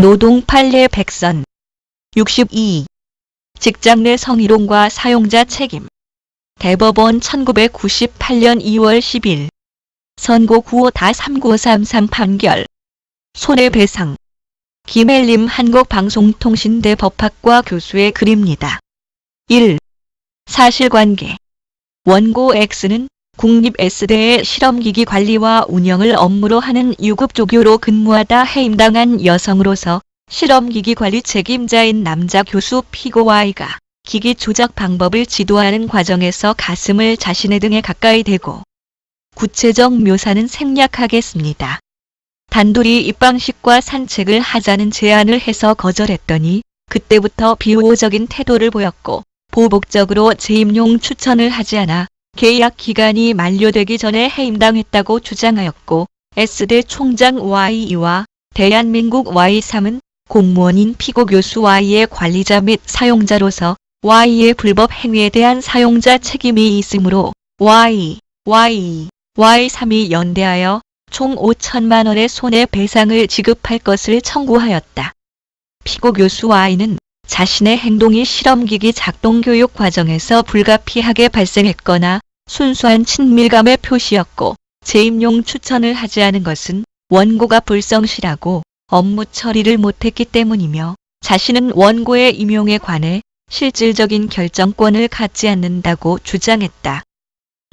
노동 판례 백선 62. 직장 내 성희롱과 사용자 책임. 대법원 1998년 2월 10일 선고 95-3933 판결. 손해배상. 김혜림 한국방송통신대 법학과 교수의 글입니다. 1. 사실관계. 원고 X는 국립 S대의 실험기기 관리와 운영을 업무로 하는 유급조교로 근무하다 해임당한 여성으로서 실험기기 관리 책임자인 남자 교수 피고 Y가 기기 조작 방법을 지도하는 과정에서 가슴을 자신의 등에 가까이 대고. 구체적 묘사는 생략하겠습니다. 단둘이 입방식과 산책을 하자는 제안을 해서 거절했더니 그때부터 비호적인 태도를 보였고 보복적으로 재임용 추천을 하지 않아 계약 기간이 만료되기 전에 해임당했다고 주장하였고, S대 총장 Y와 대한민국 Y3은 공무원인 피고 교수 Y의 관리자 및 사용자로서 Y의 불법 행위에 대한 사용자 책임이 있으므로 Y3이 연대하여 총 5천만 원의 손해배상을 지급할 것을 청구하였다. 피고 교수 Y는 자신의 행동이 실험기기 작동 교육 과정에서 불가피하게 발생했거나 순수한 친밀감의 표시였고, 재임용 추천을 하지 않은 것은 원고가 불성실하고 업무 처리를 못했기 때문이며, 자신은 원고의 임용에 관해 실질적인 결정권을 갖지 않는다고 주장했다.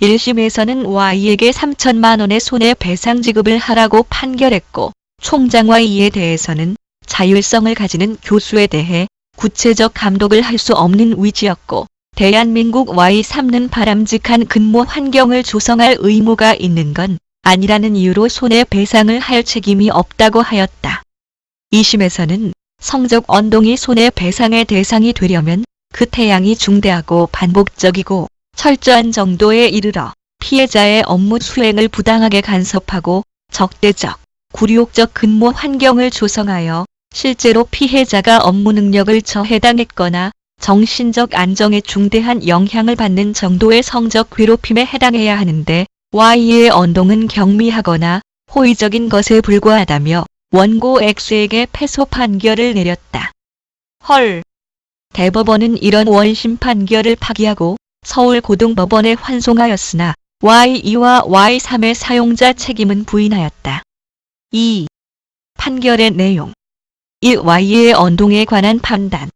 1심에서는 Y에게 3천만 원의 손해배상 지급을 하라고 판결했고, 총장 Y에 대해서는 자율성을 가지는 교수에 대해 구체적 감독을 할 수 없는 위치였고, 대한민국 Y3는 바람직한 근무 환경을 조성할 의무가 있는 건 아니라는 이유로 손해배상을 할 책임이 없다고 하였다. 2심에서는 성적 언동이 손해배상의 대상이 되려면 그 태양이 중대하고 반복적이고 철저한 정도에 이르러 피해자의 업무 수행을 부당하게 간섭하고 적대적, 굴욕적 근무 환경을 조성하여 실제로 피해자가 업무 능력을 저해당했거나 정신적 안정에 중대한 영향을 받는 정도의 성적 괴롭힘에 해당해야 하는데, Y의 언동은 경미하거나 호의적인 것에 불과하다며 원고 X에게 패소 판결을 내렸다. 헐. 대법원은 이런 원심 판결을 파기하고 서울고등법원에 환송하였으나 Y2와 Y3의 사용자 책임은 부인하였다. 2. 판결의 내용. 1. Y의 언동에 관한 판단.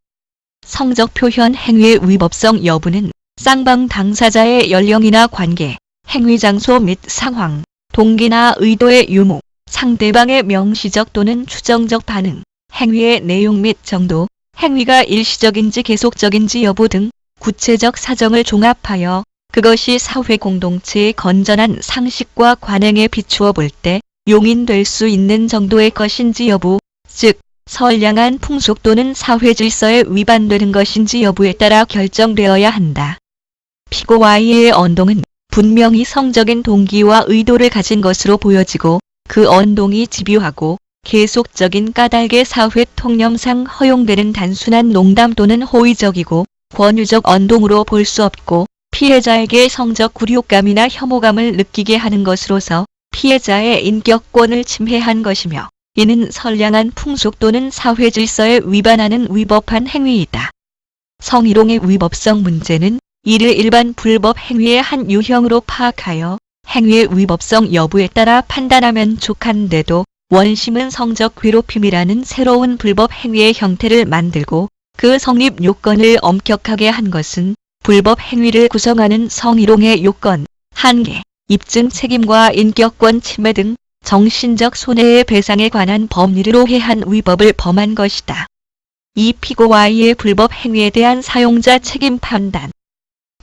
성적 표현 행위의 위법성 여부는 쌍방 당사자의 연령이나 관계, 행위 장소 및 상황, 동기나 의도의 유무, 상대방의 명시적 또는 추정적 반응, 행위의 내용 및 정도, 행위가 일시적인지 계속적인지 여부 등 구체적 사정을 종합하여 그것이 사회 공동체의 건전한 상식과 관행에 비추어 볼 때 용인될 수 있는 정도의 것인지 여부, 즉 선량한 풍속 또는 사회 질서에 위반되는 것인지 여부에 따라 결정되어야 한다. 피고 Y의 언동은 분명히 성적인 동기와 의도를 가진 것으로 보여지고, 그 언동이 집요하고 계속적인 까닭의 사회 통념상 허용되는 단순한 농담 또는 호의적이고 권유적 언동으로 볼 수 없고, 피해자에게 성적 굴욕감이나 혐오감을 느끼게 하는 것으로서 피해자의 인격권을 침해한 것이며, 이는 선량한 풍속 또는 사회 질서에 위반하는 위법한 행위이다. 성희롱의 위법성 문제는 이를 일반 불법 행위의 한 유형으로 파악하여 행위의 위법성 여부에 따라 판단하면 족한데도, 원심은 성적 괴롭힘이라는 새로운 불법 행위의 형태를 만들고 그 성립 요건을 엄격하게 한 것은 불법 행위를 구성하는 성희롱의 요건, 한계, 입증 책임과 인격권 침해 등 정신적 손해의 배상에 관한 법리를 오해한 위법을 범한 것이다. 이 피고 Y의 불법 행위에 대한 사용자 책임 판단.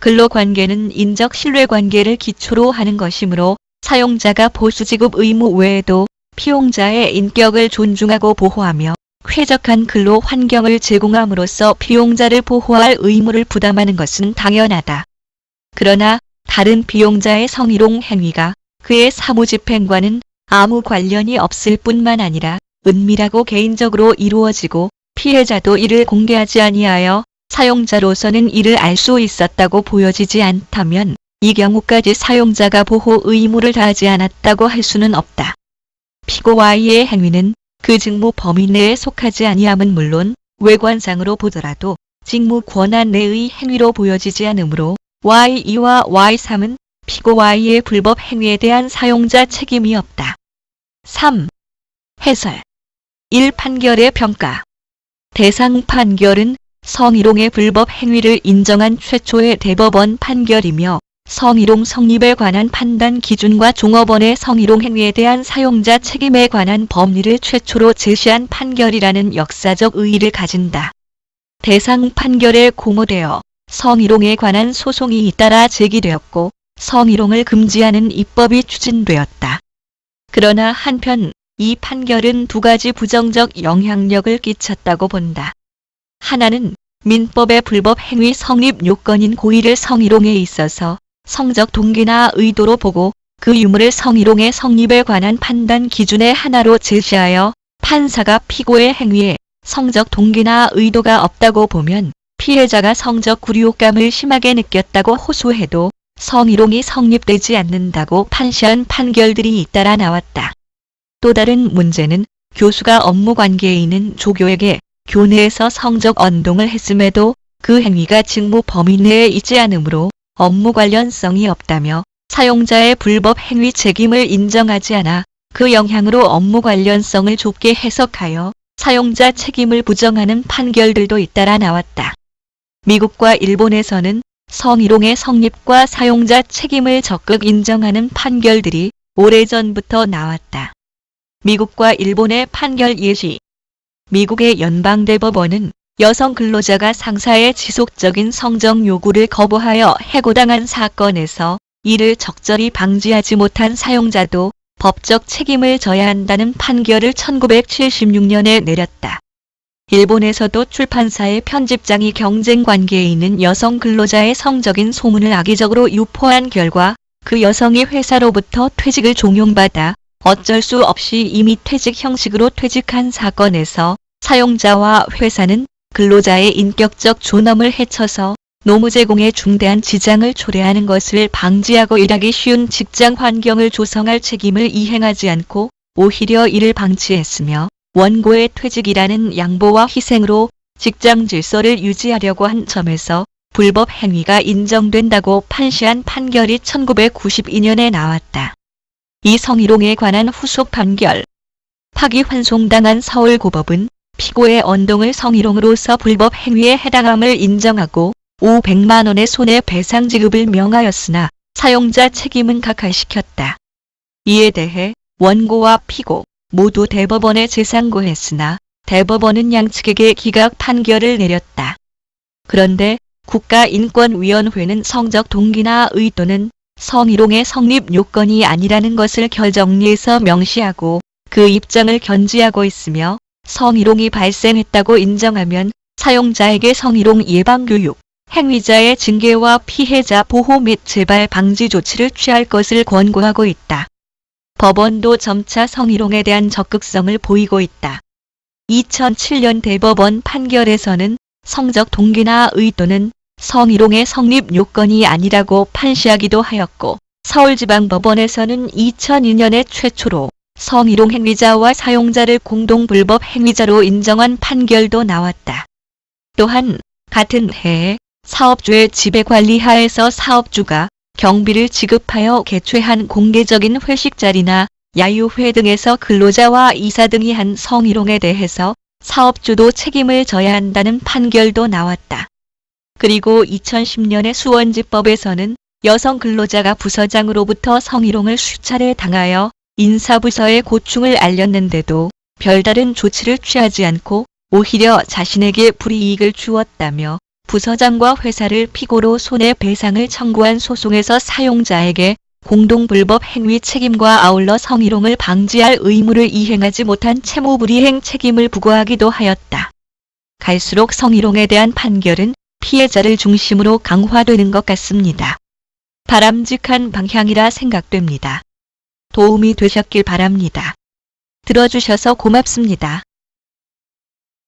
근로관계는 인적 신뢰관계를 기초로 하는 것이므로 사용자가 보수지급 의무 외에도 피용자의 인격을 존중하고 보호하며 쾌적한 근로 환경을 제공함으로써 피용자를 보호할 의무를 부담하는 것은 당연하다. 그러나 다른 피용자의 성희롱 행위가 그의 사무집행과는 아무 관련이 없을 뿐만 아니라 은밀하고 개인적으로 이루어지고 피해자도 이를 공개하지 아니하여 사용자로서는 이를 알 수 있었다고 보여지지 않다면 이 경우까지 사용자가 보호 의무를 다하지 않았다고 할 수는 없다. 피고 Y의 행위는 그 직무 범위 내에 속하지 아니함은 물론 외관상으로 보더라도 직무 권한 내의 행위로 보여지지 않으므로 Y2와 Y3은 피고 Y의 불법 행위에 대한 사용자 책임이 없다. 3. 해설 1. 판결의 평가. 대상 판결은 성희롱의 불법 행위를 인정한 최초의 대법원 판결이며 성희롱 성립에 관한 판단 기준과 종업원의 성희롱 행위에 대한 사용자 책임에 관한 법리를 최초로 제시한 판결이라는 역사적 의의를 가진다. 대상 판결에 공모되어 성희롱에 관한 소송이 잇따라 제기되었고 성희롱을 금지하는 입법이 추진되었다. 그러나 한편 이 판결은 두 가지 부정적 영향력을 끼쳤다고 본다. 하나는 민법의 불법 행위 성립 요건인 고의를 성희롱에 있어서 성적 동기나 의도로 보고 그 유무를 성희롱의 성립에 관한 판단 기준의 하나로 제시하여 판사가 피고의 행위에 성적 동기나 의도가 없다고 보면 피해자가 성적 굴욕감을 심하게 느꼈다고 호소해도 성희롱이 성립되지 않는다고 판시한 판결들이 잇따라 나왔다. 또 다른 문제는 교수가 업무 관계에 있는 조교에게 교내에서 성적 언동을 했음에도 그 행위가 직무 범위 내에 있지 않으므로 업무 관련성이 없다며 사용자의 불법 행위 책임을 인정하지 않아 그 영향으로 업무 관련성을 좁게 해석하여 사용자 책임을 부정하는 판결들도 잇따라 나왔다. 미국과 일본에서는 성희롱의 성립과 사용자 책임을 적극 인정하는 판결들이 오래전부터 나왔다. 미국과 일본의 판결 예시. 미국의 연방대법원은 여성 근로자가 상사의 지속적인 성적 요구를 거부하여 해고당한 사건에서 이를 적절히 방지하지 못한 사용자도 법적 책임을 져야 한다는 판결을 1976년에 내렸다. 일본에서도 출판사의 편집장이 경쟁 관계에 있는 여성 근로자의 성적인 소문을 악의적으로 유포한 결과 그 여성이 회사로부터 퇴직을 종용받아 어쩔 수 없이 이미 퇴직 형식으로 퇴직한 사건에서 사용자와 회사는 근로자의 인격적 존엄을 해쳐서 노무 제공에 중대한 지장을 초래하는 것을 방지하고 일하기 쉬운 직장 환경을 조성할 책임을 이행하지 않고 오히려 이를 방치했으며 원고의 퇴직이라는 양보와 희생으로 직장 질서를 유지하려고 한 점에서 불법 행위가 인정된다고 판시한 판결이 1992년에 나왔다. 이 성희롱에 관한 후속 판결. 파기환송당한 서울고법은 피고의 언동을 성희롱으로서 불법 행위에 해당함을 인정하고 500만 원의 손해배상 지급을 명하였으나 사용자 책임은 각하시켰다. 이에 대해 원고와 피고 모두 대법원에 재상고했으나 대법원은 양측에게 기각 판결을 내렸다. 그런데 국가인권위원회는 성적 동기나 의도는 성희롱의 성립 요건이 아니라는 것을 결정리에서 명시하고 그 입장을 견지하고 있으며 성희롱이 발생했다고 인정하면 사용자에게 성희롱 예방교육, 행위자의 징계와 피해자 보호 및 재발 방지 조치를 취할 것을 권고하고 있다. 법원도 점차 성희롱에 대한 적극성을 보이고 있다. 2007년 대법원 판결에서는 성적 동기나 의도는 성희롱의 성립 요건이 아니라고 판시하기도 하였고 서울지방법원에서는 2002년에 최초로 성희롱 행위자와 사용자를 공동 불법 행위자로 인정한 판결도 나왔다. 또한 같은 해에 사업주의 지배관리 하에서 사업주가 경비를 지급하여 개최한 공개적인 회식 자리나 야유회 등에서 근로자와 이사 등이 한 성희롱에 대해서 사업주도 책임을 져야 한다는 판결도 나왔다. 그리고 2010년의 수원지법에서는 여성 근로자가 부서장으로부터 성희롱을 수차례 당하여 인사부서에 고충을 알렸는데도 별다른 조치를 취하지 않고 오히려 자신에게 불이익을 주었다며 부서장과 회사를 피고로 손해배상을 청구한 소송에서 사용자에게 공동불법 행위 책임과 아울러 성희롱을 방지할 의무를 이행하지 못한 채무불이행 책임을 부과하기도 하였다. 갈수록 성희롱에 대한 판결은 피해자를 중심으로 강화되는 것 같습니다. 바람직한 방향이라 생각됩니다. 도움이 되셨길 바랍니다. 들어주셔서 고맙습니다.